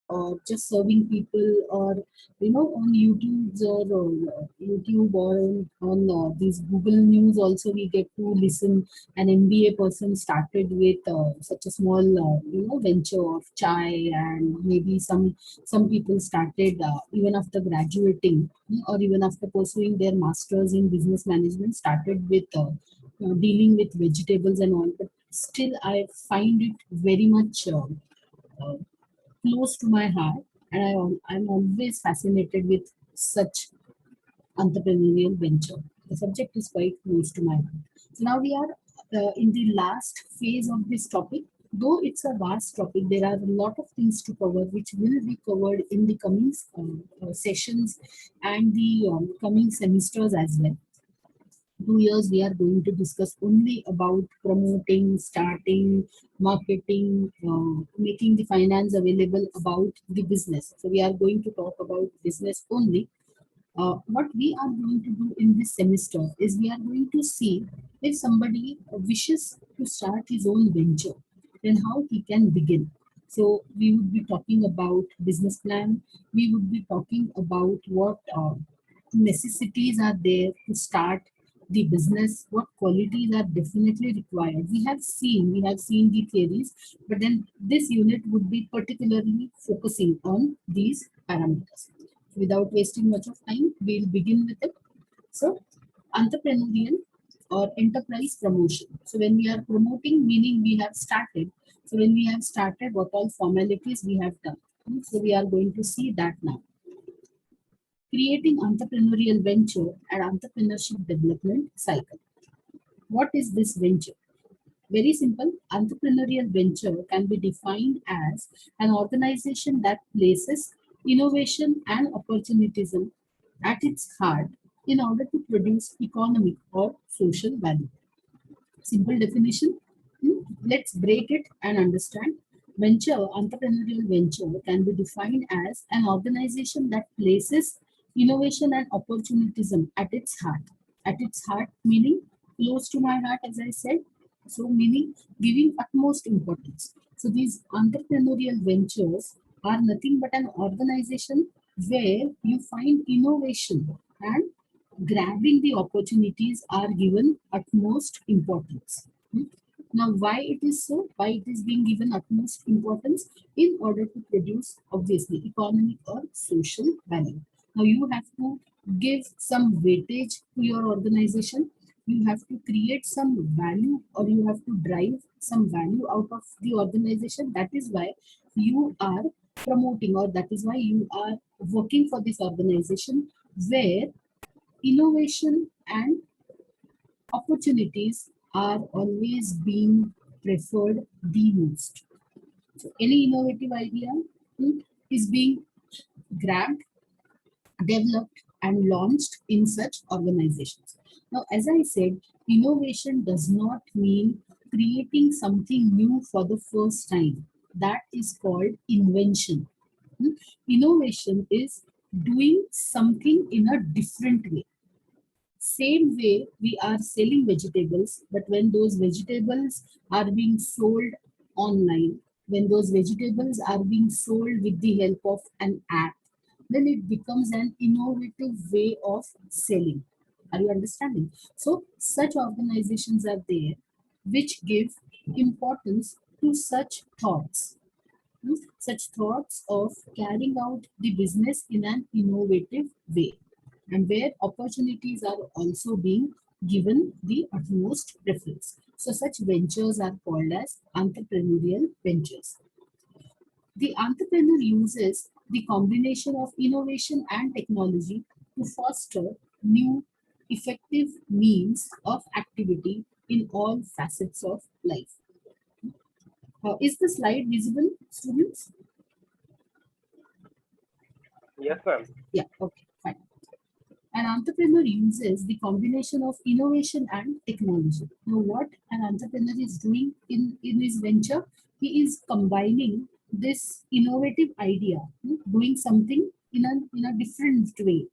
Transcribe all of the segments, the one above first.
or just serving people, or on YouTube's or YouTube, or on these Google News also we get to listen. An MBA person started with such a small venture of chai, and maybe some people started even after graduating, or even after pursuing their masters in business management, started with dealing with vegetables and all. But still I find it very much uh, close to my heart, and I'm always fascinated with such entrepreneurial venture. The subject is quite close to my heart. So now we are in the last phase of this topic. Though it's a vast topic, there are a lot of things to cover, which will be covered in the coming sessions and the coming semesters as well. 2 years we are going to discuss only about promoting, starting, marketing, making the finance available about the business. So we are going to talk about business only. What we are going to do in this semester is we are going to see if somebody wishes to start his own venture, then how he can begin. So we would be talking about business plan. We would be talking about what necessities are there to start the business, what qualities are definitely required. We have seen the theories, but then this unit would be particularly focusing on these parameters. Without wasting much of time, we'll begin with it. So, entrepreneurial or enterprise promotion. So, when we are promoting, meaning we have started. So, when we have started, what all formalities we have done. So, we are going to see that now. Creating entrepreneurial venture and entrepreneurship development cycle. What is this venture? Very simple. Entrepreneurial venture can be defined as an organization that places innovation and opportunism at its heart in order to produce economic or social value. Simple definition. Let's break it and understand. Entrepreneurial venture can be defined as an organization that places innovation and opportunism at its heart. At its heart, meaning close to my heart, as I said. So, meaning giving utmost importance. So, these entrepreneurial ventures are nothing but an organization where you find innovation and grabbing the opportunities are given utmost importance. Hmm. Now, why it is so? Why it is being given utmost importance? In order to produce, obviously, economic or social value. Now, you have to give some weightage to your organization. You have to create some value, or you have to drive some value out of the organization. That is why you are promoting, or that is why you are working for this organization where innovation and opportunities are always being preferred the most. So any innovative idea is being grabbed, developed, and launched in such organizations. Now, as I said, innovation does not mean creating something new for the first time. That is called invention. Hmm. Innovation is doing something in a different way. Same way we are selling vegetables, but when those vegetables are being sold online, when those vegetables are being sold with the help of an app, then it becomes an innovative way of selling. Are you understanding? So, such organizations are there which give importance to such thoughts. Such thoughts of carrying out the business in an innovative way, and where opportunities are also being given the utmost preference. So such ventures are called as entrepreneurial ventures. The entrepreneur uses the combination of innovation and technology to foster new effective means of activity in all facets of life. Is the slide visible, students? Yes, ma'am. Yeah, okay, fine. An entrepreneur uses the combination of innovation and technology. Now, what an entrepreneur is doing in his venture, he is combining this innovative idea, doing something in a different way,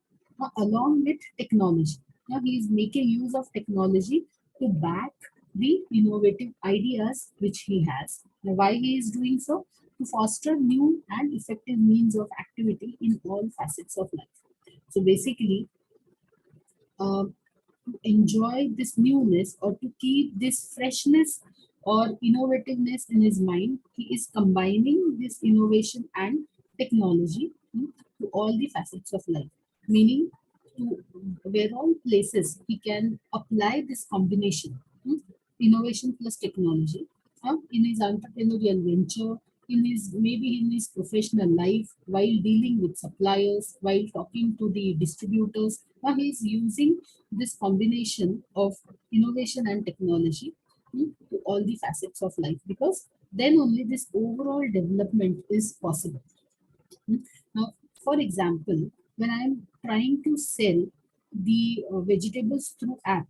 along with technology. Now, he is making use of technology to back the innovative ideas which he has. Now, why he is doing so? to foster new and effective means of activity in all facets of life. So basically, uh, to enjoy this newness or to keep this freshness or innovativeness in his mind, he is combining this innovation and technology to all the facets of life. Meaning, to where all places he can apply this combination, innovation plus technology, in his entrepreneurial venture, in his maybe in his professional life, while dealing with suppliers, while talking to the distributors. Now he is using this combination of innovation and technology to all the facets of life, because then only this overall development is possible. Hmm. Now, for example, when I'm trying to sell the vegetables through app,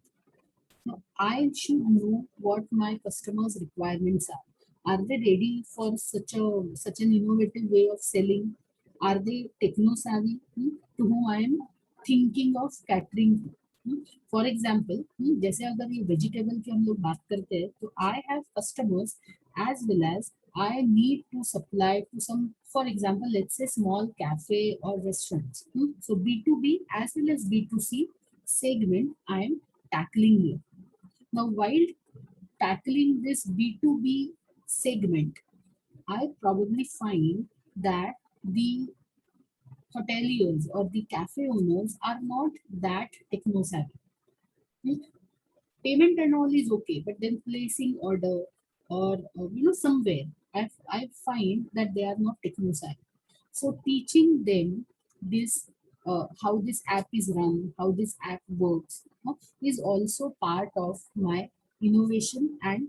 now, I should know what my customers' requirements are. Are they ready for such an innovative way of selling? Are they techno savvy, to whom I am thinking of catering to? For example, जैसे अगर ये vegetable की हम लोग बात करते हैं, तो I have customers as well as I need to supply to some, for example, let's say small cafe or restaurants. So B2B as well as B2C segment I am tackling here. Now, while tackling this B2B segment, I probably find that the hoteliers or the cafe owners are not that techno savvy. Payment and all is okay, but then placing order or somewhere, I find that they are not techno savvy. So teaching them this, how this app is run, how this app works, is also part of my innovation and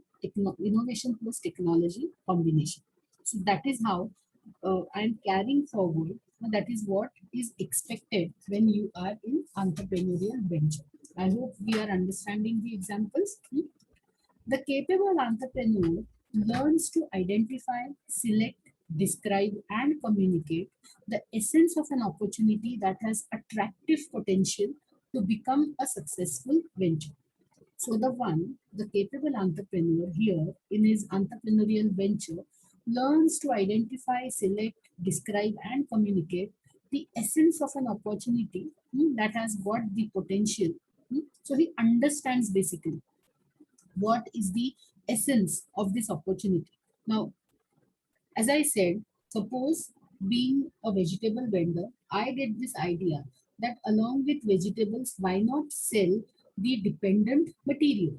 innovation plus technology combination. So that is how I'm carrying forward. That is what is expected when you are in entrepreneurial venture. I hope we are understanding the examples. The capable entrepreneur learns to identify, select, describe, and communicate the essence of an opportunity that has attractive potential to become a successful venture. So, the capable entrepreneur here in his entrepreneurial venture learns to identify, select, describe, and communicate the essence of an opportunity that has got the potential. So, he understands basically what is the essence of this opportunity. Now, as I said, suppose being a vegetable vendor, I get this idea that along with vegetables, why not sell the dependent material?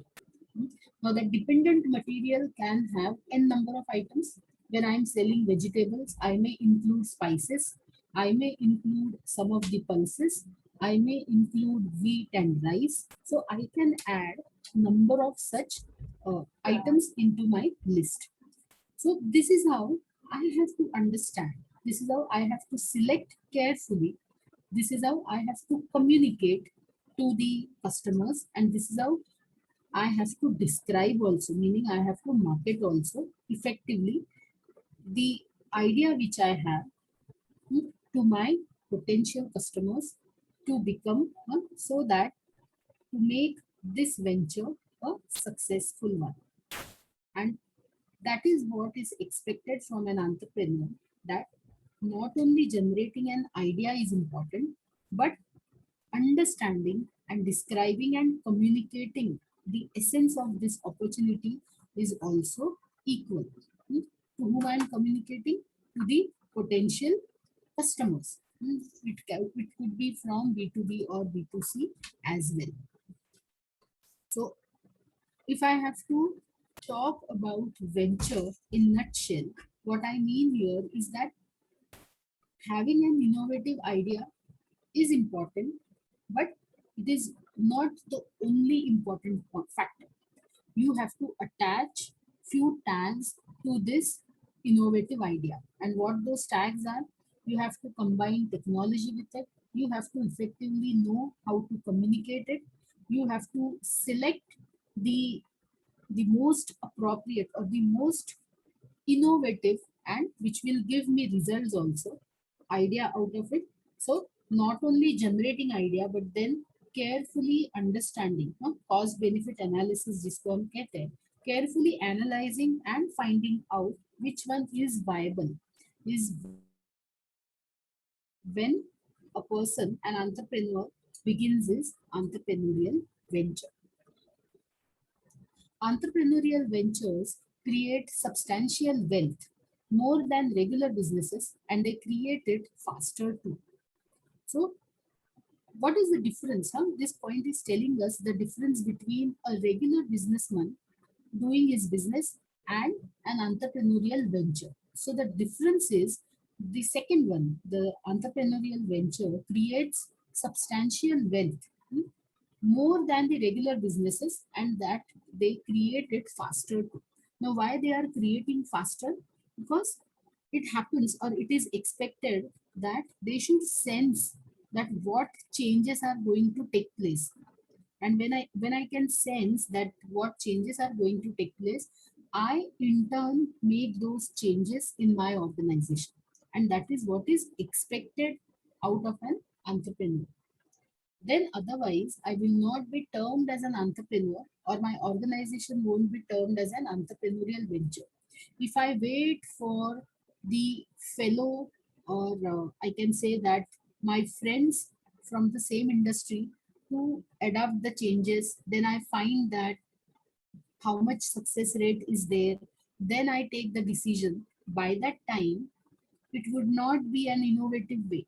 Now, the dependent material can have n number of items. When I'm selling vegetables, I may include spices, I may include some of the pulses, I may include wheat and rice. So I can add number of such items into my list. So this is how I have to understand. This is how I have to select carefully. This is how I have to communicate to the customers, and this is how I have to describe also, meaning I have to market also effectively the idea which I have to my potential customers to become one, so that to make this venture a successful one. And that is what is expected from an entrepreneur, that not only generating an idea is important, but understanding and describing and communicating the essence of this opportunity is also equal. To whom I am communicating? To the potential customers. It could be from B2B or B2C as well. So if I have to talk about venture in nutshell, what I mean here is that having an innovative idea is important, but it is not the only important factor. You have to attach few tags to this innovative idea. And what those tags are, you have to combine technology with it. You have to effectively know how to communicate it. You have to select the the most appropriate or the most innovative and which will give me results also idea out of it. So not only generating idea, but then carefully understanding, cost benefit analysis जिसको हम कहते हैं, carefully analyzing and finding out which one is viable is when a person, an entrepreneur, begins his entrepreneurial venture. Entrepreneurial ventures create substantial wealth more than regular businesses, and they create it faster too. So, what is the difference? Huh? This point is telling us the difference between a regular businessman doing his business and an entrepreneurial venture. So, the difference is the second one, the entrepreneurial venture creates substantial wealth, more than the regular businesses, and that they create it faster too. Now, why they are creating faster? Because it happens or it is expected that they should sense that what changes are going to take place. And when I can sense that what changes are going to take place, I in turn make those changes in my organization. And that is what is expected out of an entrepreneur. Then otherwise, I will not be termed as an entrepreneur, or my organization won't be termed as an entrepreneurial venture. If I wait for the fellow, or I can say that my friends from the same industry to adopt the changes, then I find that how much success rate is there, then I take the decision. By that time, it would not be an innovative way.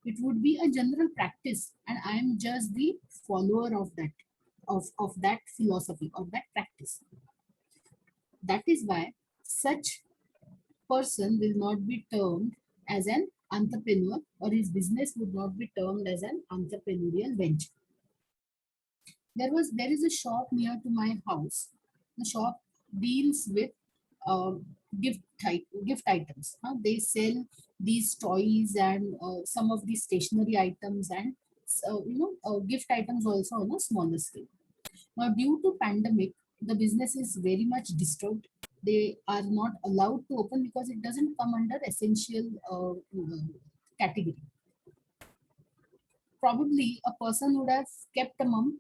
It would be a general practice, and I am just the follower of that, of that philosophy, of that practice. That is why such person will not be termed as an entrepreneur, or his business would not be termed as an entrepreneurial venture. There is a shop near to my house. The shop deals with uh, gift items. They sell these toys and some of the stationery items, and gift items also on a smaller scale. Now, due to pandemic, the business is very much disturbed. They are not allowed to open because it doesn't come under essential category. Probably a person would have kept a mum,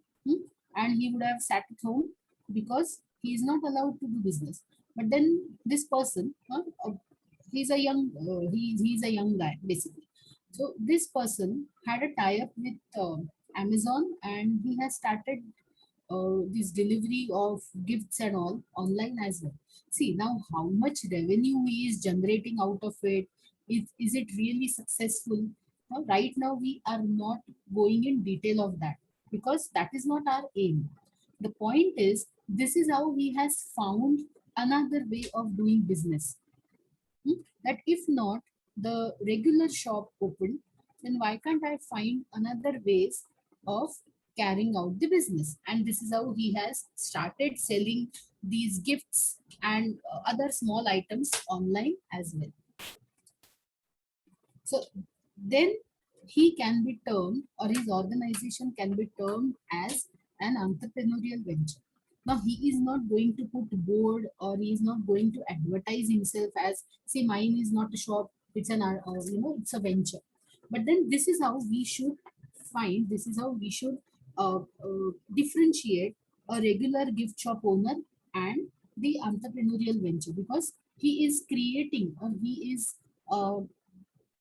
and he would have sat at home because he is not allowed to do business. But then this person, he's a young he's a young guy basically. So this person had a tie up with Amazon, and he has started this delivery of gifts and all online as well. See now how much revenue he is generating out of it. Is it really successful? Right now, we are not going in detail of that because that is not our aim. The point is, this is how he has found another way of doing business. That if not the regular shop open, then why can't I find another ways of carrying out the business? And this is how he has started selling these gifts and other small items online as well. So then he can be termed, or his organization can be termed as an entrepreneurial venture. Now he is not going to put board, or he is not going to advertise himself as, see, mine is not a shop, it's an it's a venture. But then this is how we should find, this is how we should differentiate a regular gift shop owner and the entrepreneurial venture, because he is creating, or he is uh,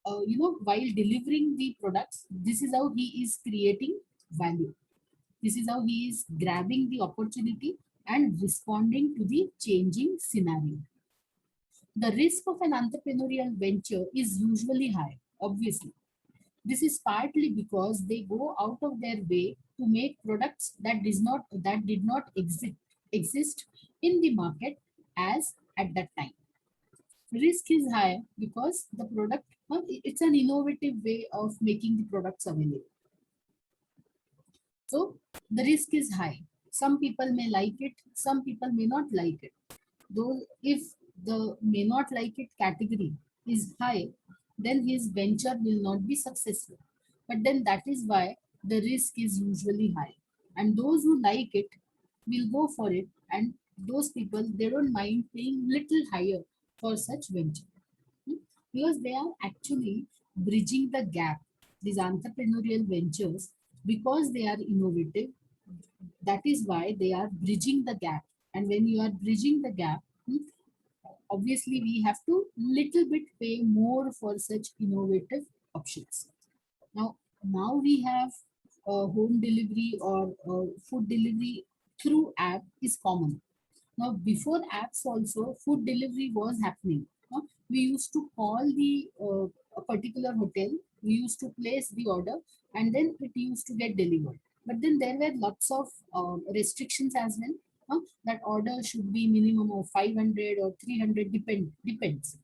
while delivering the products, this is how he is creating value. This is how he is grabbing the opportunity and responding to the changing scenario. The risk of an entrepreneurial venture is usually high, obviously. This is partly because they go out of their way to make products that did not exist in the market as at that time. Risk is high because the product, well, it's an innovative way of making the products available. So the risk is high. Some people may like it, some people may not like it. Though if the may not like it category is high, then his venture will not be successful. But then that is why the risk is usually high. And those who like it will go for it. And those people, they don't mind paying little higher for such venture. Because they are actually bridging the gap, these entrepreneurial ventures, because they are innovative. That is why they are bridging the gap. And when you are bridging the gap, obviously we have to little bit pay more for such innovative options. Now we have home delivery or food delivery through app is common. Now, before apps also, food delivery was happening. We used to call the a particular hotel, we used to place the order, and then it used to get delivered. But then there were lots of restrictions as well. That order should be minimum of 500 or 300, depends.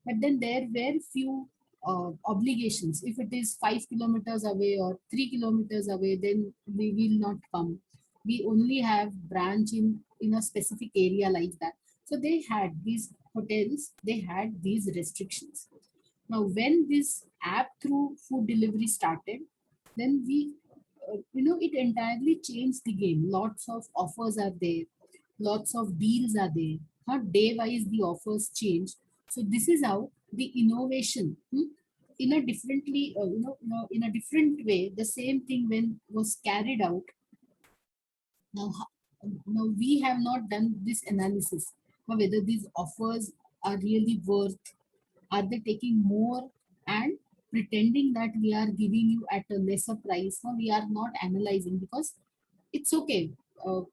But then there were few obligations. If it is 5 kilometers away or 3 kilometers away, then we will not come. We only have branch in a specific area like that. So they had these hotels, they had these restrictions. Now when this app through food delivery started, then we it entirely changed the game. Lots of offers are there, lots of deals are there. Not day wise the offers change. So this is how the innovation, in a differently in a different way, the same thing when was carried out. Now, we have not done this analysis of whether these offers are really worth, are they taking more and pretending that we are giving you at a lesser price. No, we are not analyzing because it's okay.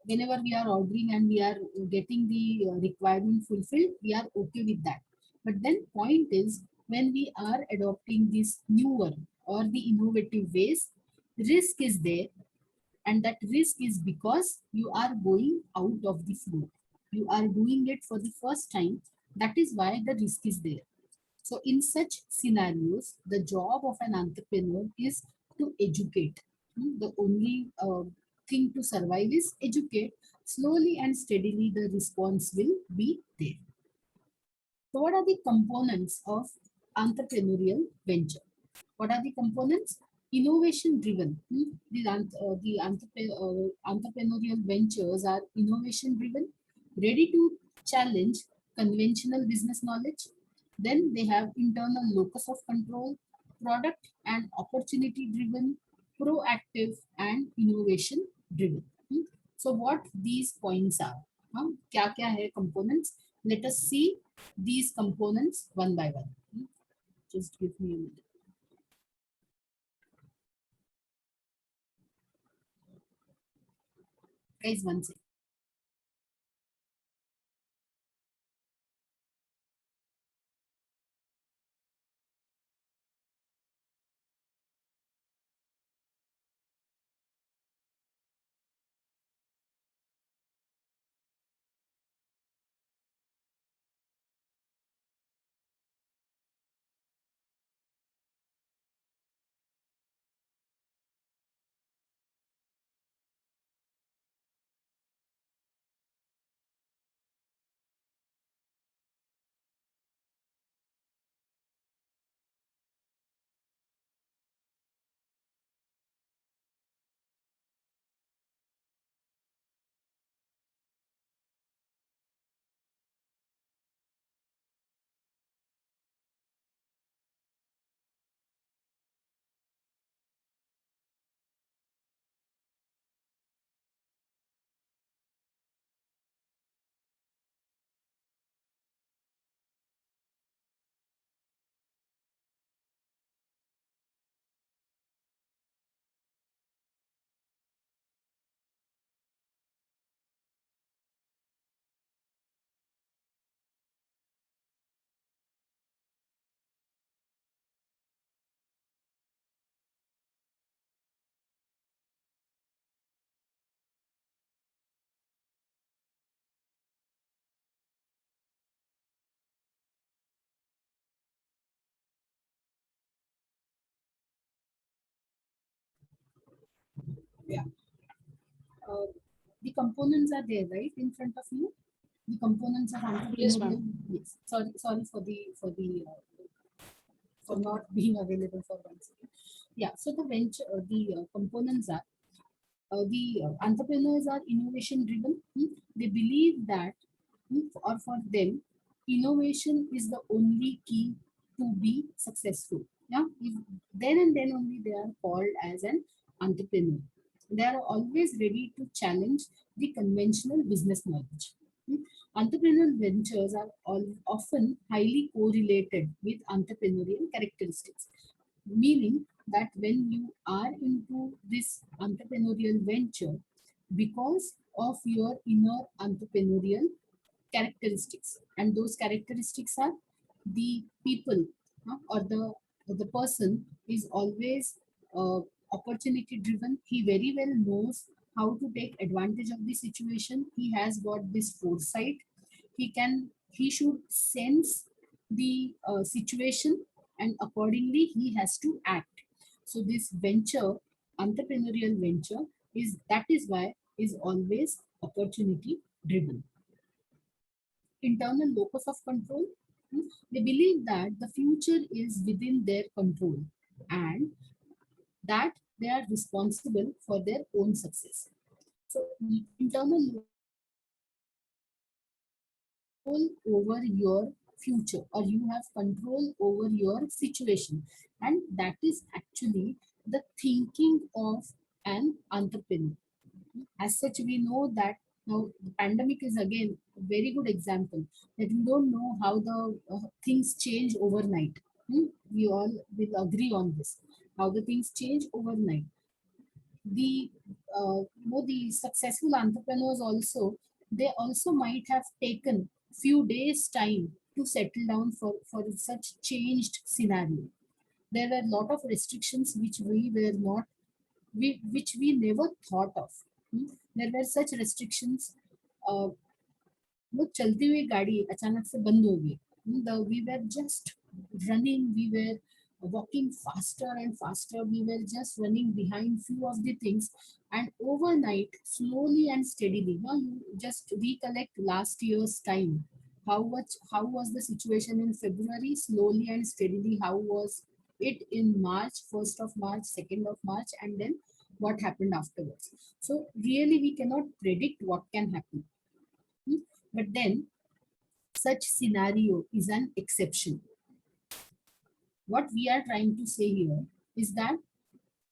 Whenever we are ordering and we are getting the requirement fulfilled, we are okay with that. But then point is when we are adopting this newer or the innovative ways, risk is there, and that risk is because you are going out of the flow. You are doing it for the first time. That is why the risk is there. So in such scenarios, the job of an entrepreneur is to educate. The only thing to survive is educate. Slowly and steadily the response will be there. So what are the components of entrepreneurial venture? What are the components? Innovation driven. Entrepreneurial ventures are innovation driven, ready to challenge conventional business knowledge. Then they have internal locus of control, product and opportunity driven, proactive and innovation driven. So what these points are? क्या क्या है components? Let us see these components one by one. Just give me a minute. Guys, one second. Yeah. Uh, the components are there, right, in front of you. The components of Yes, entrepreneurial. ma'am. Yes. Sorry for not being available for one second. Yeah. So the venture, the components are the entrepreneurs are innovation driven. They believe that, or for them, innovation is the only key to be successful. Yeah, then and then only they are called as an entrepreneur. They are always ready to challenge the conventional business knowledge. Entrepreneurial ventures are often highly correlated with entrepreneurial characteristics, meaning that when you are into this entrepreneurial venture, because of your inner entrepreneurial characteristics, and those characteristics are the people, or the person is always uh, opportunity driven. He very well knows how to take advantage of the situation. He has got this foresight. He should sense the situation, and accordingly he has to act. So this venture, entrepreneurial venture, is why is always opportunity driven. Internal locus of control. They believe that the future is within their control, and that they are responsible for their own success. So internal locus of control means you have control over your future, or you have control over your situation, and that is actually the thinking of an entrepreneur. As such, we know that now the pandemic is again a very good example that we don't know how the things change overnight. We all will agree on this, how the things change overnight. The the successful entrepreneurs also, they also might have taken few days time to settle down for such changed scenario. There were a lot of restrictions which we never thought of. There were such restrictions. uh, वो चलती हुई गाड़ी अचानक से बंद हो गई. We were just running, we were walking faster and faster, we were just running behind few of the things, and overnight, slowly and steadily, now you just recollect last year's time, how was the situation in February, slowly and steadily how was it in March, 1st of March, 2nd of March, and then what happened afterwards. So really we cannot predict what can happen. But then such scenario is an exception. What we are trying to say here is that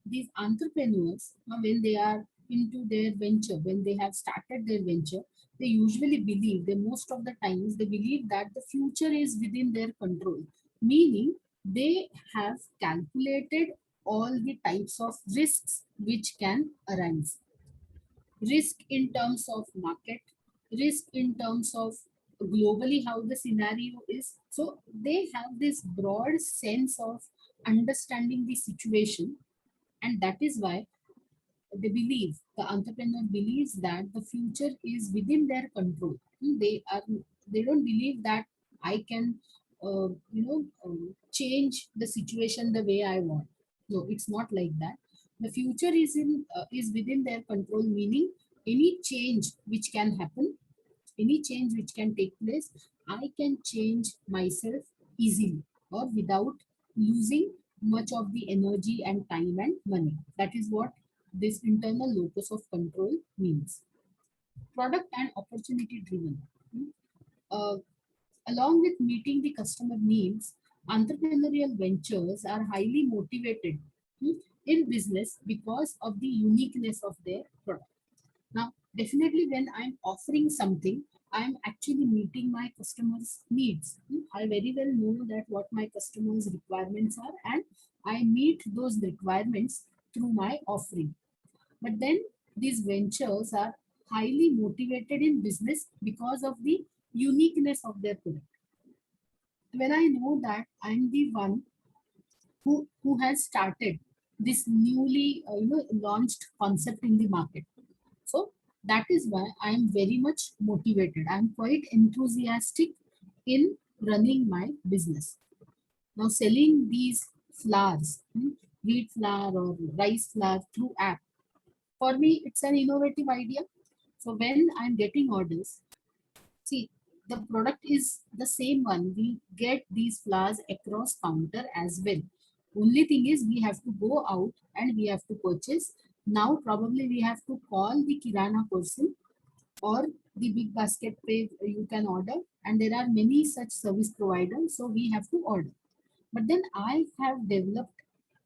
these entrepreneurs, when they are into their venture, when they have started their venture, they usually believe, they most of the times they believe that the future is within their control, meaning they have calculated all the types of risks which can arise. Risk in terms of market, risk in terms of globally how the scenario is. So they have this broad sense of understanding the situation, and that is why the entrepreneur believes that the future is within their control. They don't believe that I can change the situation the way I want. No, it's not like that. The future is within their control, meaning any change which can happen, any change which can take place, I can change myself easily or without losing much of the energy and time and money. That is what this internal locus of control means. Product and opportunity driven. Uh, Along with meeting the customer needs, entrepreneurial ventures are highly motivated in business because of the uniqueness of their product. Now, definitely, when I'm offering something, I'm actually meeting my customers' needs. I very well know that what my customers' requirements are, and I meet those requirements through my offering. But then these ventures are highly motivated in business because of the uniqueness of their product. When I know that I'm the one who has started this newly launched concept in the market, so that is why I am very much motivated. I am quite enthusiastic in running my business. Now, selling these flowers, wheat flour or rice flour through app, for me, it's an innovative idea. So when I'm getting orders, see, the product is the same one. We get these flowers across counter as well. Only thing is we have to go out and we have to purchase. Now probably we have to call the kirana person or the big basket pay you can order, and there are many such service providers, so we have to order. But then I have developed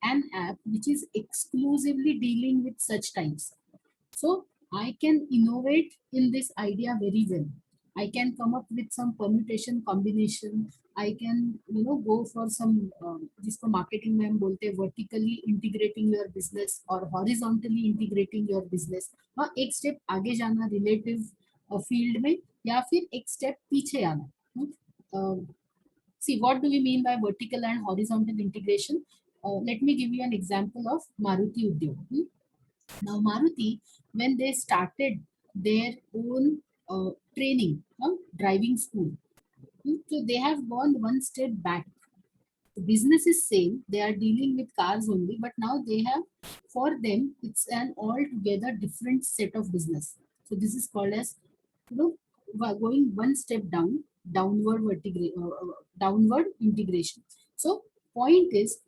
an app which is exclusively dealing with such types, so I can innovate in this idea very well. I can come up with some permutation combination. I can, go for some, जिसको marketing में हम बोलते हैं vertically integrating your business or horizontally integrating your business. हाँ, एक step आगे जाना relative field में या फिर एक step पीछे आना. See, what do we mean by vertical and horizontal integration? Let me give you an example of Maruti Udyog. Now, Maruti, when they started their own training, driving school, so they have gone one step back. The business is same, they are dealing with cars only, but now they have, for them, it's an altogether different set of business. So this is called as, going one step down, downward integration. So point is,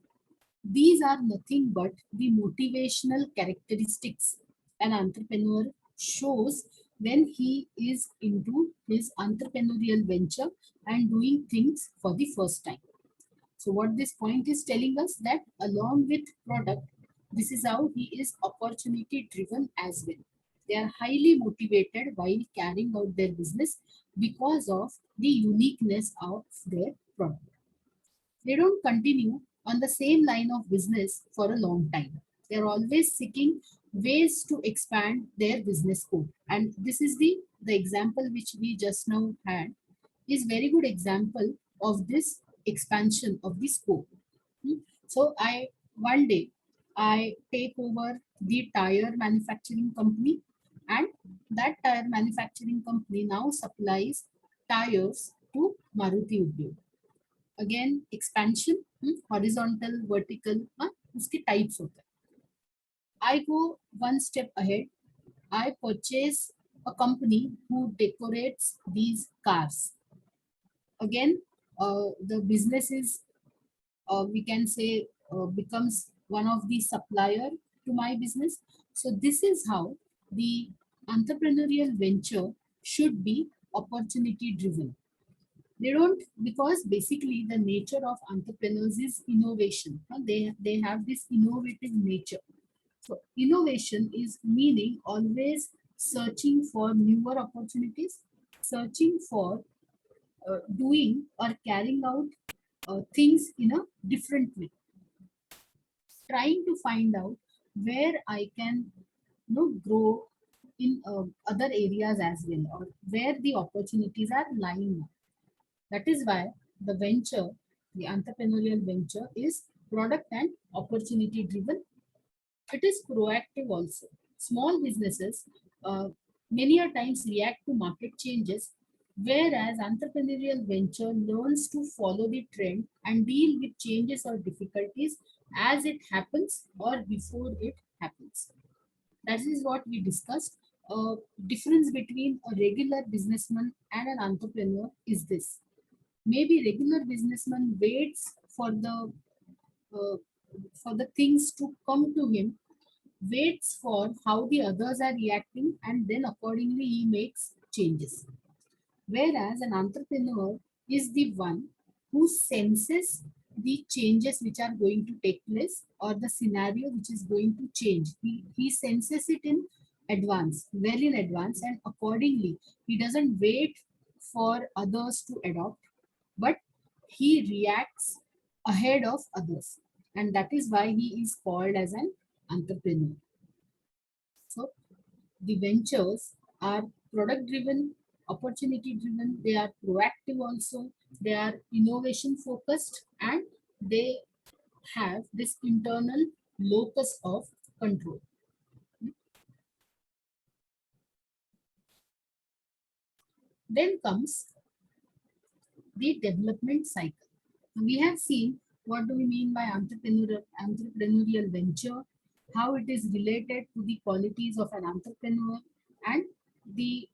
these are nothing but the motivational characteristics an entrepreneur shows when he is into his entrepreneurial venture and doing things for the first time. So what this point is telling us, that along with product, this is how he is opportunity driven as well. They are highly motivated while carrying out their business because of the uniqueness of their product. They don't continue on the same line of business for a long time. They're always seeking ways to expand their business scope. And this is the example which we just now had is very good example of this expansion of the scope. So one day I take over the tire manufacturing company, and that tire manufacturing company now supplies tires to Maruti Udyog. Again expansion, horizontal, vertical, उसके types होते हैं. I go one step ahead. I purchase a company who decorates these cars. Again, the business is, we can say, becomes one of the supplier to my business. So this is how the entrepreneurial venture should be opportunity driven. They don't, because basically the nature of entrepreneurs is innovation. They have this innovative nature. So innovation is meaning always searching for newer opportunities, searching for doing or carrying out things in a different way, trying to find out where I can, grow in other areas as well, or where the opportunities are lying. That is why the venture, the entrepreneurial venture, is product and opportunity driven. It is proactive also. Small businesses many a times react to market changes, whereas entrepreneurial venture learns to follow the trend and deal with changes or difficulties as it happens or before it happens. That is what we discussed. Difference between a regular businessman and an entrepreneur is this. Maybe regular businessman waits uh, for the things to come to him, waits for how the others are reacting, and then accordingly he makes changes. Whereas an entrepreneur is the one who senses the changes which are going to take place or the scenario which is going to change. He senses it in advance, well in advance, and accordingly he doesn't wait for others to adopt, but he reacts ahead of others. And that is why he is called as an entrepreneur. So the ventures are product driven, opportunity driven, they are proactive also, they are innovation focused, and they have this internal locus of control. Then comes the development cycle. We have seen what do we mean by entrepreneurial venture, how it is related to the qualities of an entrepreneur, and the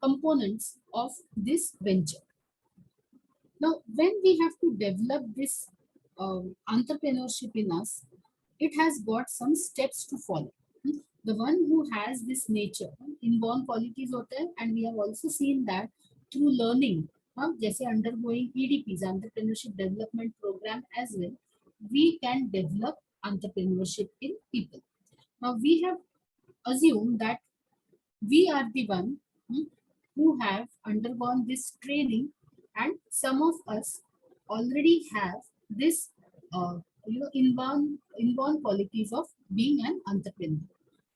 components of this venture. Now, when we have to develop this entrepreneurship in us, it has got some steps to follow. The one who has this nature, inborn qualities होते हैं, and we have also seen that through learning, जैसे undergoing EDPs, entrepreneurship development program as well, we can develop entrepreneurship in people. Now we have assumed that we are the one who have undergone this training, and some of us already have this inborn qualities of being an entrepreneur.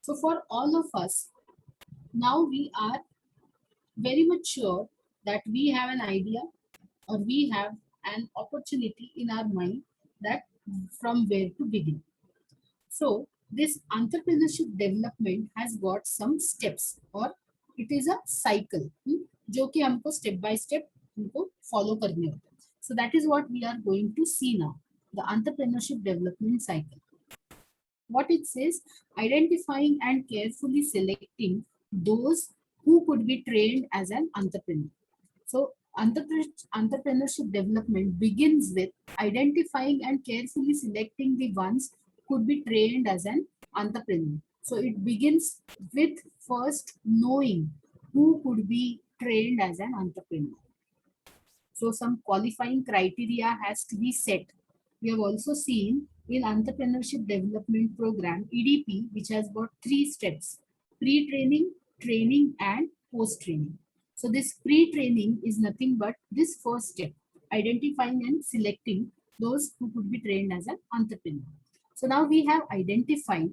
So for all of us, now we are very much sure that we have an idea or we have an opportunity in our mind that from where to begin. So this entrepreneurship development has got some steps, or it is a cycle, जो कि हमको step by step हमको follow करने होते हैं. So that is what we are going to see now, the entrepreneurship development cycle. What it says, identifying and carefully selecting those who could be trained as an entrepreneur. So entrepreneurship development begins with identifying and carefully selecting the ones who could be trained as an entrepreneur. So it begins with first knowing who could be trained as an entrepreneur. So some qualifying criteria has to be set. We have also seen in entrepreneurship development program EDP, which has got 3 steps: pre-training, training, and post-training. So this pre-training is nothing but this first step, identifying and selecting those who could be trained as an entrepreneur. So now we have identified,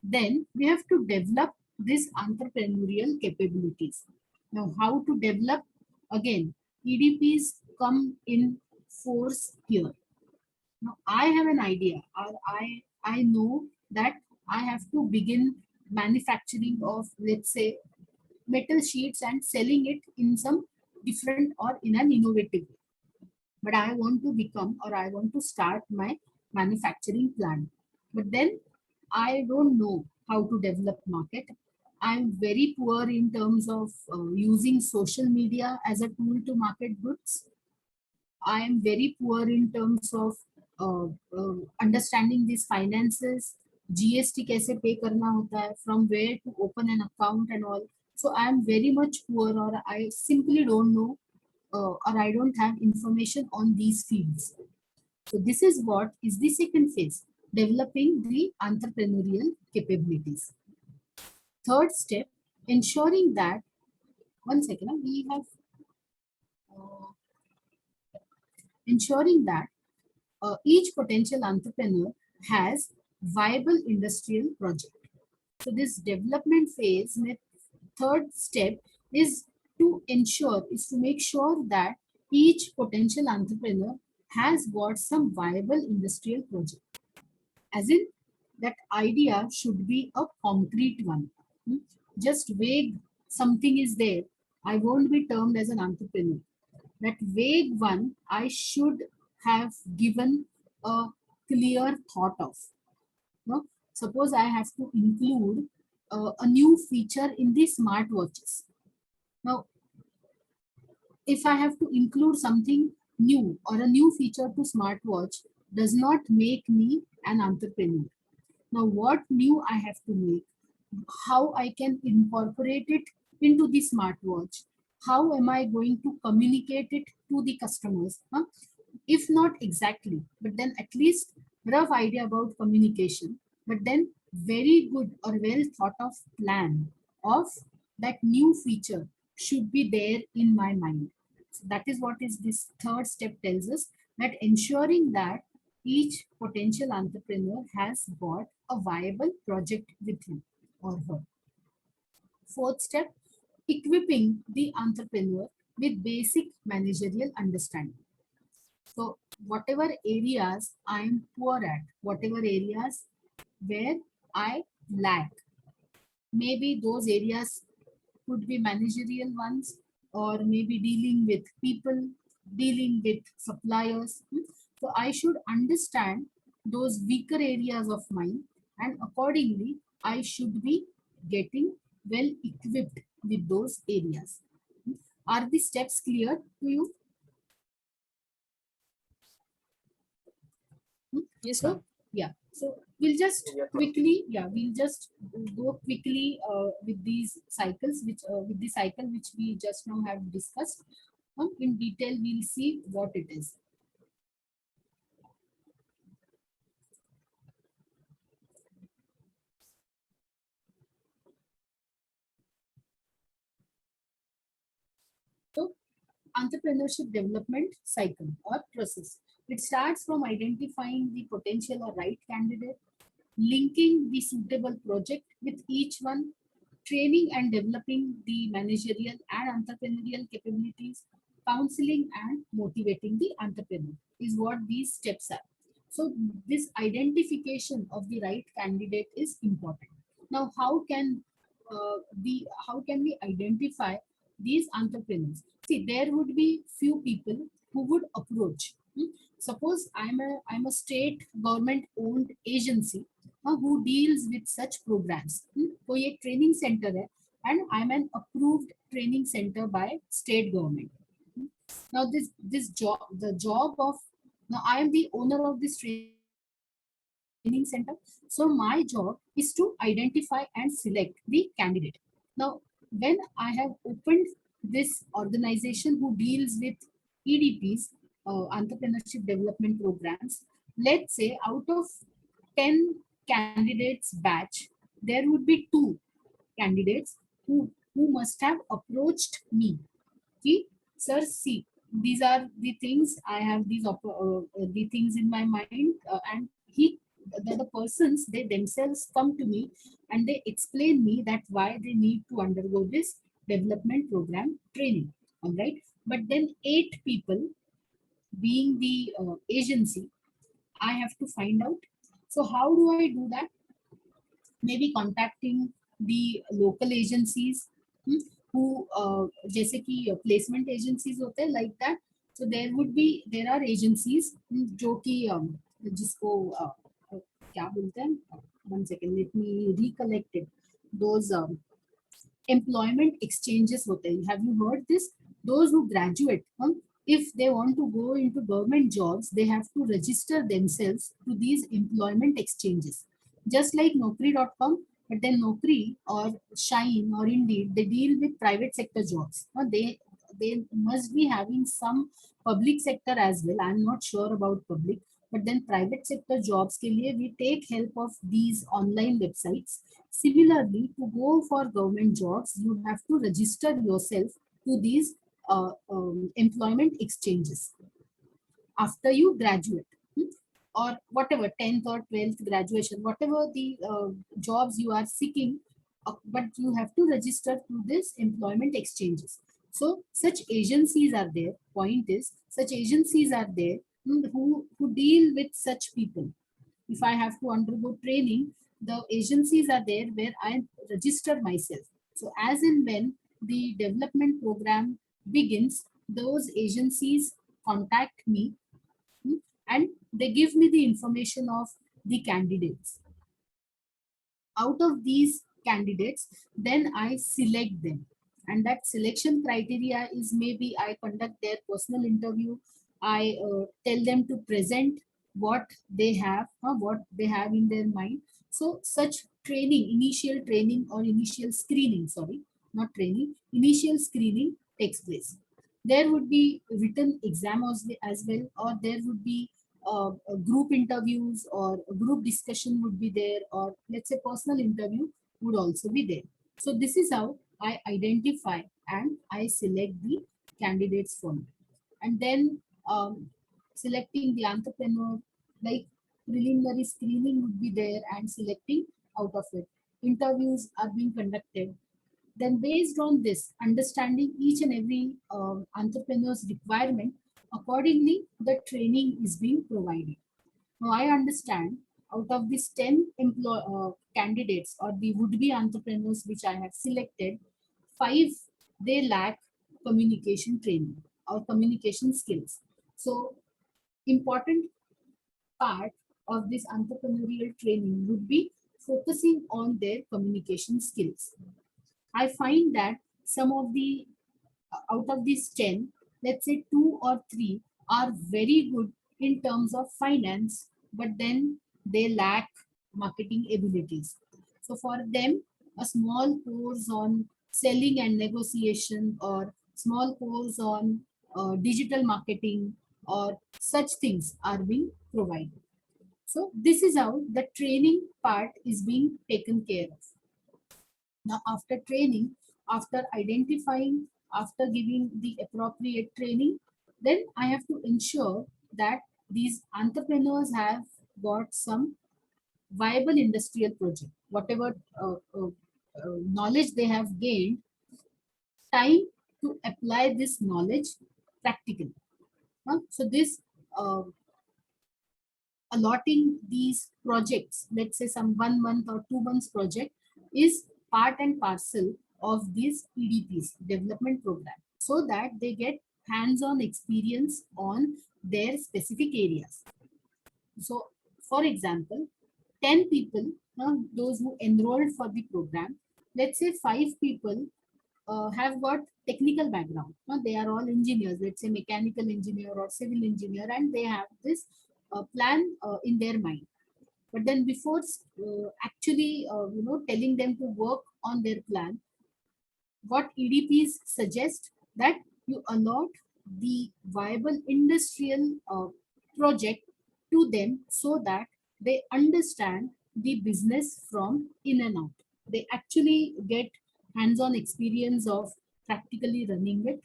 then we have to develop these entrepreneurial capabilities. Now, how to develop? Again, EDPs come in force here. Now, I have an idea, or I know that I have to begin manufacturing of, let's say, metal sheets and selling it in some different or in an innovative way. But I want to become, or I want to start my manufacturing plant. But then I don't know how to develop market. I'm very poor in terms of using social media as a tool to market goods. I am very poor in terms of understanding these finances. GST कैसे pay करना होता है, from where to open an account and all. So I am very much poor, or I simply don't know, or I don't have information on these fields. So this is what is the second phase, developing the entrepreneurial capabilities. Third step, ensuring that, one second, we have uh, ensuring that each potential entrepreneur has viable industrial project. So this development phase, third step is to make sure that each potential entrepreneur has got some viable industrial project. As in, that idea should be a concrete one. Just vague something is there, I won't be termed as an entrepreneur. That vague one, I should have given a clear thought of. No? Suppose I have to include a new feature in the smartwatches. Now, if I have to include something new or a new feature to smartwatch, does not make me an entrepreneur. Now, what new I have to make? How I can incorporate it into the smartwatch? How am I going to communicate it to the customers? Huh? If not exactly, but then at least rough idea about communication, but then very good or well thought of plan of that new feature should be there in my mind. So that is what is this third step tells us, that ensuring that each potential entrepreneur has got a viable project with him or her. Fourth step, equipping the entrepreneur with basic managerial understanding. So whatever areas I am poor at, whatever areas where I lack, maybe those areas could be managerial ones, or maybe dealing with people, dealing with suppliers. So I should understand those weaker areas of mine, and accordingly I should be getting well equipped with those areas. Are the steps clear to you? Yes, So ma'am. yeah, so we'll just quickly, we'll just go quickly with these cycles, which with the cycle which we just now have discussed. In detail, we'll see what it is. entrepreneurship development cycle or process. It starts from identifying the potential or right candidate, linking the suitable project with each one, training and developing the managerial and entrepreneurial capabilities, counseling and motivating the entrepreneur is what these steps are. So this identification of the right candidate is important. Now, how can we identify these entrepreneurs? See, there would be few people who would approach. Suppose I'm a state government owned agency who deals with such programs. कोई एक training center है and I'm an approved training center by state government. Now this job, the job of, now I am the owner of this training center. So my job is to identify and select the candidate. Now, when I have opened this organization who deals with EDPs, entrepreneurship development programs, let's say out of 10 candidates batch, there would be two candidates who must have approached me. Ki, sir, see, these are the things I have, the things in my mind, and the persons, they themselves come to me and they explain me that why they need to undergo this development program training. All right, but then 8 people, being the agency, I have to find out. So how do I do that? Maybe contacting the local agencies, who जैसे कि placement agencies होते हैं like that. So there are agencies जो कि जिसको क्या बोलते हैं, 1 second, let me recollect it. Those employment exchanges होते हैं. Have you heard this? Those who graduate, if they want to go into government jobs, they have to register themselves to these employment exchanges. Just like Naukri.com, but then Naukri or Shine or Indeed, they deal with private sector jobs. They must be having some public sector as well. I'm not sure about public, but then private sector jobs के लिए we take help of these online websites. Similarly, to go for government jobs, you have to register yourself to these employment exchanges after you graduate, or whatever 10th or 12th graduation, whatever the jobs you are seeking, but you have to register to this employment exchanges. So such agencies are there. Point is, such agencies are there who deal with such people. If I have to undergo training, the agencies are there where I register myself. So as and when the development program begins, those agencies contact me, and they give me the information of the candidates. Out of these candidates, then I select them. And that selection criteria is, maybe I conduct their personal interview. I tell them to present what they have, what they have in their mind. So such training, initial training or initial screening, sorry, not training, initial screening takes place. There would be written exam as well, or there would be group interviews or a group discussion would be there, or let's say personal interview would also be there. So this is how I identify and I select the candidates for me. And then selecting the entrepreneur, like preliminary screening would be there and selecting out of it. Interviews are being conducted. Then based on this, understanding each and every entrepreneur's requirement, accordingly, the training is being provided. Now I understand, out of these 10 candidates or the would-be entrepreneurs which I have selected, 5, they lack communication training or communication skills. So important part of this entrepreneurial training would be focusing on their communication skills. I find that some of the out of these 10, let's say 2 or 3 are very good in terms of finance, but then they lack marketing abilities. So for them, a small course on selling and negotiation, or small course on digital marketing, or such things are being provided. So this is how the training part is being taken care of. Now, after training, after identifying after giving the appropriate training, then I have to ensure that these entrepreneurs have got some viable industrial project. Whatever knowledge they have gained, time to apply this knowledge practically. So this uh, allotting these projects, let's say some 1 month or 2 months project, is part and parcel of these EDPs, development program, so that they get hands-on experience on their specific areas. So, for example, 10 people, those who enrolled for the program, let's say 5 people have got technical background. They are all engineers, let's say mechanical engineer or civil engineer, and they have this plan in their mind. But then before actually, telling them to work on their plan, what EDPs suggest that you allot the viable industrial project to them, so that they understand the business from in and out. They actually get hands-on experience of practically running it.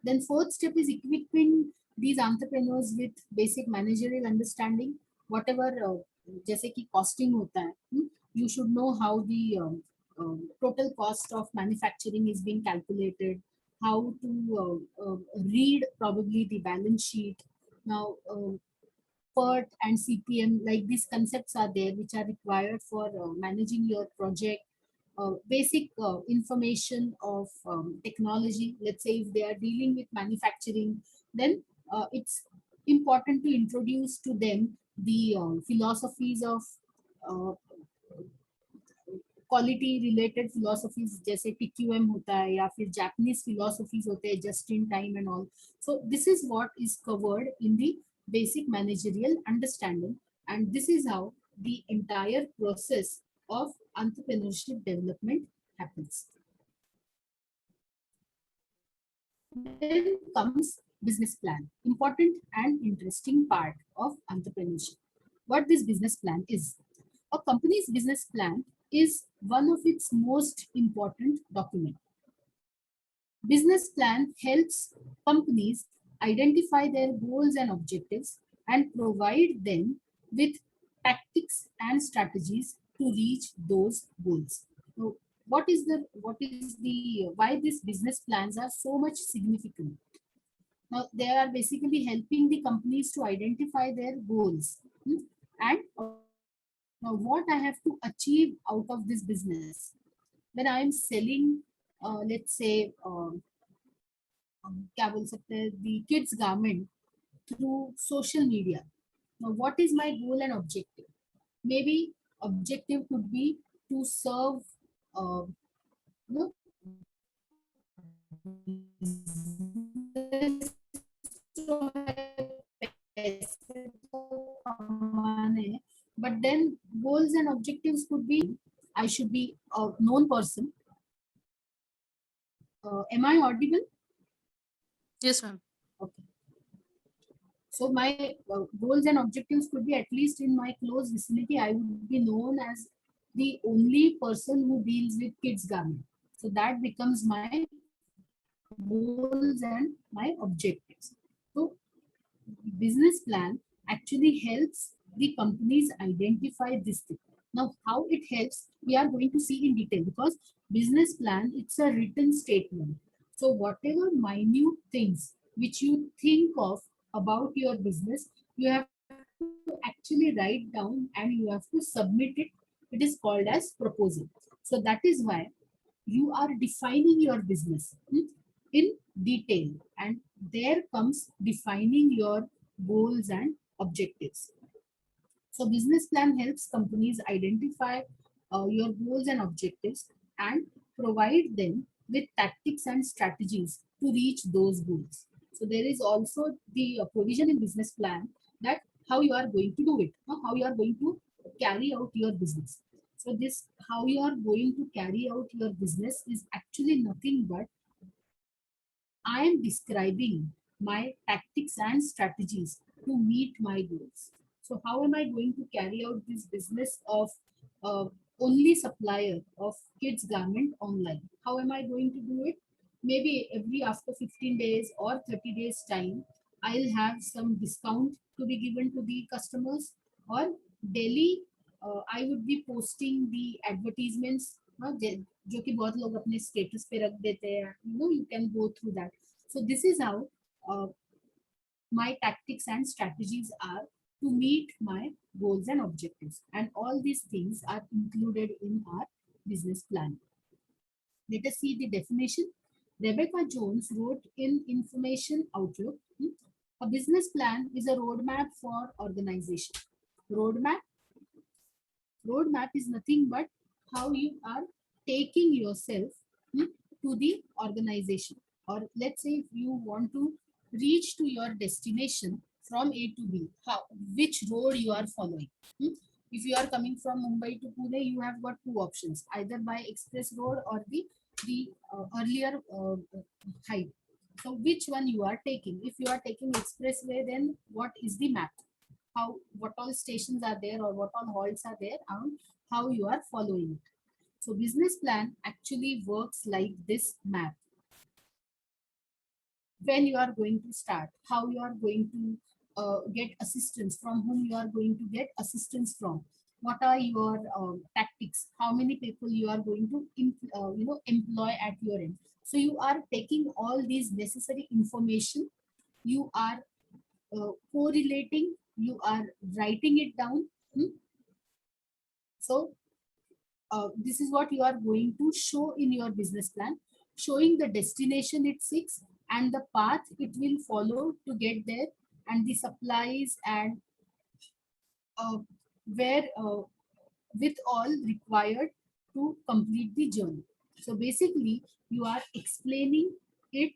Then fourth step is equipping these entrepreneurs with basic managerial understanding. Whatever जैसे कि costing होता है, you should know how the total cost of manufacturing is being calculated, how to read probably the balance sheet. Now PERT and CPM, like these concepts are there which are required for managing your project. Basic information of technology. Let's say if they are dealing with manufacturing, then it's important to introduce to them the philosophies of uh, quality related philosophies जैसे PQM होता है, या फिर Japanese philosophies होते हैं, just in time and all. So this is what is covered in the basic managerial understanding, and this is how the entire process of entrepreneurship development happens. Then comes business plan, important and interesting part of entrepreneurship. What this business plan is: a company's business plan is one of its most important documents. Business plan helps companies identify their goals and objectives and provide them with tactics and strategies to reach those goals. So, what is the why these business plans are so much significant? Now, they are basically helping the companies to identify their goals, and now what I have to achieve out of this business. When I am selling, let's say, क्या बोल सकते हैं, the kids garment through social media. Now, what is my goal and objective? Maybe objective could be to serve, you know, but then goals and objectives could be I should be a known person. Am I audible? Yes, ma'am. Okay. So my goals and objectives could be, at least in my close vicinity, I would be known as the only person who deals with kids garment. So that becomes my goals and my objectives. So business plan actually helps the companies identify this thing. Now, how it helps, we are going to see in detail, because business plan, it's a written statement. So whatever minute things which you think of about your business, you have to actually write down and you have to submit it. It is called as proposal. So that is why you are defining your business in detail, and there comes defining your goals and objectives. So business plan helps companies identify your goals and objectives and provide them with tactics and strategies to reach those goals. So there is also the provision in business plan that how you are going to do it, how you are going to carry out your business. So this how you are going to carry out your business is actually nothing but I am describing my tactics and strategies to meet my goals. So, how am I going to carry out this business of uh, only supplier of kids garment online? How am I going to do it? maybe every after 15 days or 30 days time, I'll have some discount to be given to the customers, or daily I would be posting the advertisements, जो कि बहुत लोग अपने status पे रख देते हैं, you can go through that. So this is how uh, my tactics and strategies are to meet my goals and objectives, and all these things are included in our business plan. Let us see the definition. Rebecca Jones wrote in Information Outlook, a business plan is a roadmap for organization. Roadmap Roadmap is nothing but how you are taking yourself to the organization. Or let's say if you want to reach to your destination from A to B, which road you are following. Hmm? If you are coming from Mumbai to Pune, you have got two options, either by express road or the earlier height. So which one you are taking? If you are taking expressway, then what is the map? What all stations are there, or what all halts are there, and how you are following it. So business plan actually works like this map. When you are going to start, how you are going to get assistance, from whom you are going to get assistance from, what are your tactics, how many people you are going to employ at your end. So you are taking all these necessary information, you are correlating, you are writing it down. So this is what you are going to show in your business plan, showing the destination it seeks and the path it will follow to get there, and the supplies, and uh, where with all required to complete the journey. So basically, you are explaining it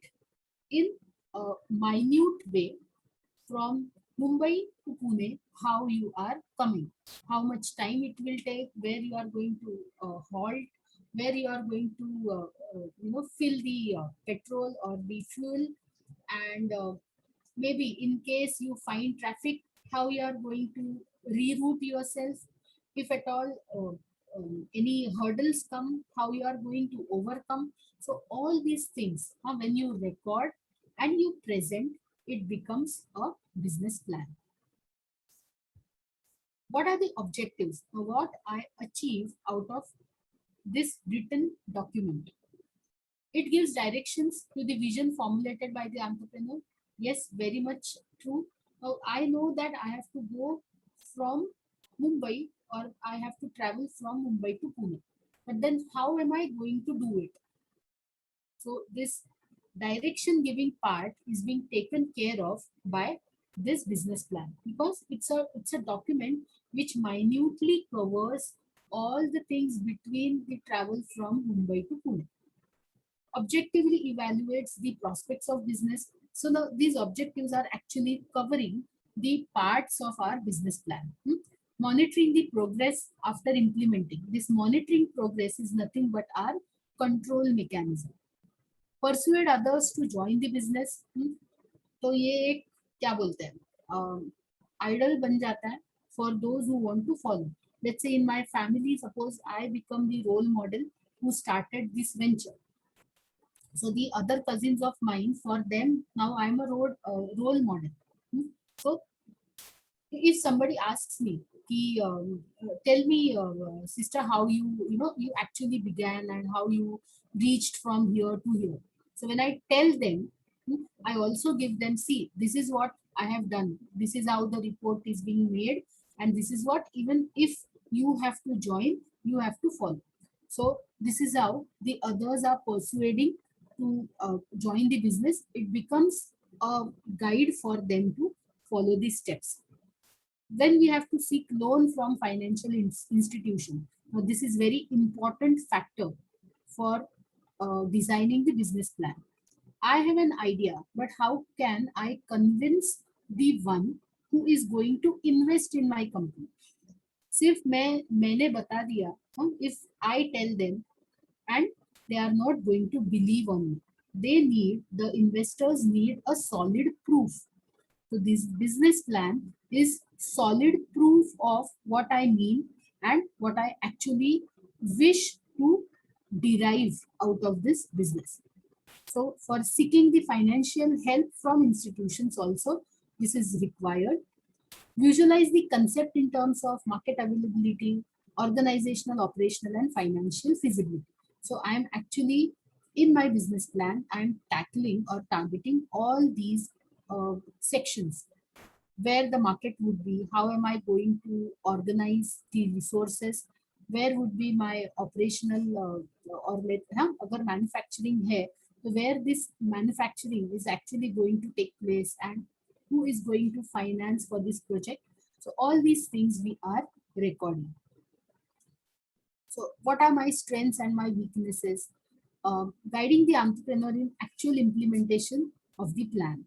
in a minute way, from Mumbai to Pune, how you are coming, how much time it will take, where you are going to halt, where you are going to fill the petrol or the fuel, and maybe in case you find traffic, how you are going to reroute yourself. If at all any hurdles come, how you are going to overcome. So all these things, when you record and you present, it becomes a business plan. What are the objectives, or what I achieve out of this written document? It gives directions to the vision formulated by the entrepreneur. Yes, very much true. Now, I know that I have to go from Mumbai, or I have to travel from Mumbai to Pune. But then how am I going to do it? So this direction giving part is being taken care of by this business plan, because it's a document which minutely covers all the things between the travel from Mumbai to Pune. Objectively evaluates the prospects of business. So now these objectives are actually covering the parts of our business plan. Monitoring the progress after implementing. This monitoring progress is nothing but our control mechanism. Persuade others to join the business. तो ये एक क्या बोलते हैं, idol बन जाता है for those who want to follow. Let's say in my family, suppose I become the role model who started this venture. So the other cousins of mine, for them now I'm a role model. So if somebody asks me, tell me, sister, how you actually began and how you reached from here to here. So when I tell them, I also give them, see, this is what I have done, this is how the report is being made, and this is what, even if you have to join, you have to follow. So this is how the others are persuading to join the business. It becomes a guide for them to follow these steps. Then we have to seek loan from financial institution. Now, this is very important factor for designing the business plan. I have an idea, but how can I convince the one who is going to invest in my company? सिर्फ मैंने बता दिया, if I tell them and they are not going to believe on me, the investors need a solid proof. So this business plan is solid proof of what I mean and what I actually wish to derive out of this business. So for seeking the financial help from institutions also, this is required. Visualize the concept in terms of market availability, organizational, operational, and financial feasibility. So I am actually in my business plan, I am tackling or targeting all these sections where the market would be, how am I going to organize the resources, where would be my operational or let agar manufacturing hai, so where this manufacturing is actually going to take place and who is going to finance for this project. So all these things we are recording. So what are my strengths and my weaknesses? Guiding the entrepreneur in actual implementation of the plan.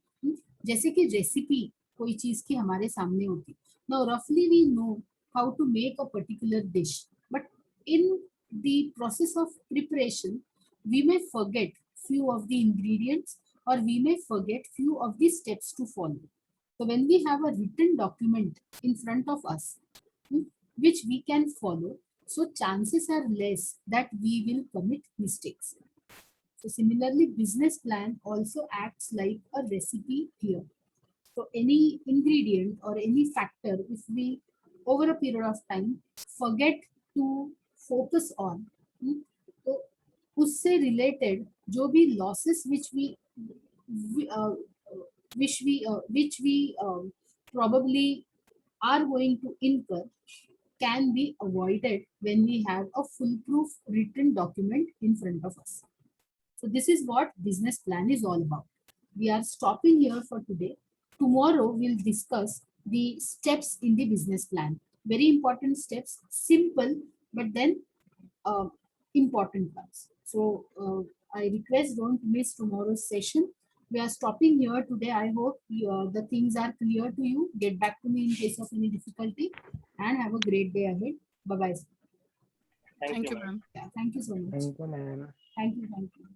जैसे कि recipe कोई चीज की हमारे सामने होती, now roughly we know how to make a particular dish, but in the process of preparation we may forget few of the ingredients or we may forget few of the steps to follow. So when we have a written document in front of us, hmm, which we can follow, so chances are less that we will commit mistakes. So similarly, business plan also acts like a recipe here. So any ingredient or any factor, if we over a period of time forget to focus on, तो उससे related जो भी losses uh, which we probably are going to incur can be avoided when we have a foolproof written document in front of us. So this is what business plan is all about. We are stopping here for today. Tomorrow we'll discuss the steps in the business plan. Very important steps, simple, but then uh, important ones. So I request don't miss tomorrow's session. We are stopping here today. I hope the things are clear to you. Get back to me in case of any difficulty and have a great day ahead. Bye bye. Thank Thank you, you, ma'am. ma'am. Yeah, thank you so much. Thank you, ma'am. Thank you. Thank you.